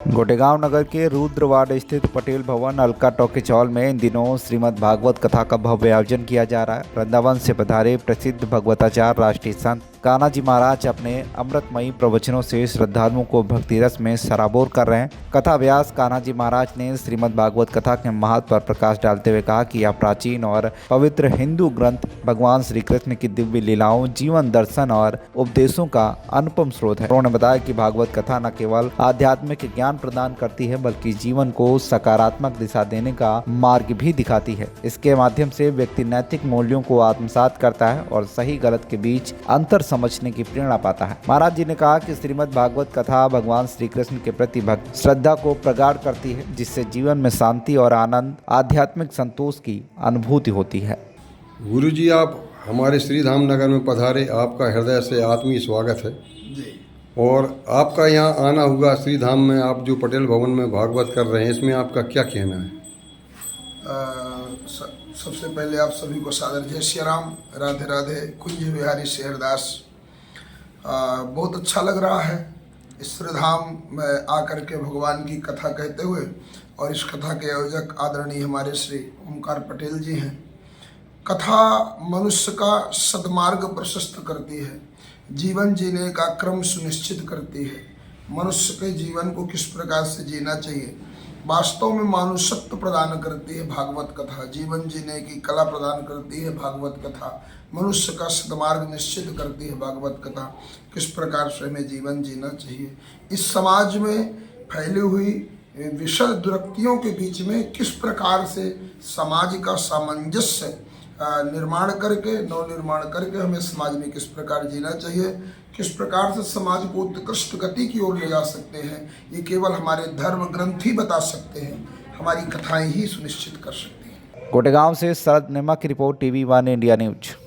गोटेगांव नगर के रुद्रवाड़ स्थित पटेल भवन अलका टॉकीज हॉल में इन दिनों श्रीमद् भागवत कथा का भव्य आयोजन किया जा रहा है। वृंदावन से पधारे प्रसिद्ध भगवताचार्य राष्ट्रीय संत कान्हाजी महाराज अपने अमृतमयी प्रवचनों से श्रद्धालुओं को भक्ति रस में सराबोर कर रहे हैं। कथा व्यास कान्हाजी महाराज ने श्रीमद् भागवत कथा के महत्व पर प्रकाश डालते हुए कहा कि यह प्राचीन और पवित्र हिंदू ग्रंथ भगवान श्री कृष्ण की दिव्य लीलाओं, जीवन दर्शन और उपदेशों का अनुपम स्रोत है। उन्होंने बताया कि भागवत कथा न केवल आध्यात्मिक ज्ञान प्रदान करती है बल्कि जीवन को सकारात्मक दिशा देने का मार्ग भी दिखाती है। इसके माध्यम से व्यक्ति नैतिक मूल्यों को आत्मसात करता है और सही गलत के बीच अंतर समझने की प्रेरणा पाता है। महाराज जी ने कहा कि श्रीमद् भागवत कथा भगवान श्री कृष्ण के प्रति भक्त श्रद्धा को प्रगाढ़ करती है, जिससे जीवन में शांति और आनंद, आध्यात्मिक संतोष की अनुभूति होती है। गुरु जी, आप हमारे श्री धाम नगर में पधारे, आपका हृदय से आत्मीय स्वागत है जी। और आपका यहाँ आना हुआ श्री धाम में। आप जो पटेल भवन में भागवत कर रहे हैं, इसमें आपका क्या कहना है? सबसे पहले आप सभी को सादर जय श्री राम, राधे राधे। कुंज बिहारी शेरदास। बहुत अच्छा लग रहा है इस श्री धाम में आकर के भगवान की कथा कहते हुए, और इस कथा के आयोजक आदरणीय हमारे श्री ओमकार पटेल जी हैं। कथा मनुष्य का सद्मार्ग प्रशस्त करती है, जीवन जीने का क्रम सुनिश्चित करती है, मनुष्य के जीवन को किस प्रकार से जीना चाहिए वास्तव में मानुषत्व प्रदान करती है भागवत कथा। जीवन जीने की कला प्रदान करती है भागवत कथा, मनुष्य का सद्मार्ग निश्चित करती है भागवत कथा। किस प्रकार से हमें जीवन जीना चाहिए, इस समाज में फैली हुई विषय दुरक्तियों के बीच में किस प्रकार से समाज का सामंजस्य निर्माण करके, नवनिर्माण करके हमें समाज में किस प्रकार जीना चाहिए, किस प्रकार से समाज को उत्कृष्ट गति की ओर ले जा सकते हैं, ये केवल हमारे धर्म ग्रंथ ही बता सकते हैं, हमारी कथाएं ही सुनिश्चित कर सकती हैं। गोटेगांव से शरद नेमा की रिपोर्ट, TV1 इंडिया न्यूज।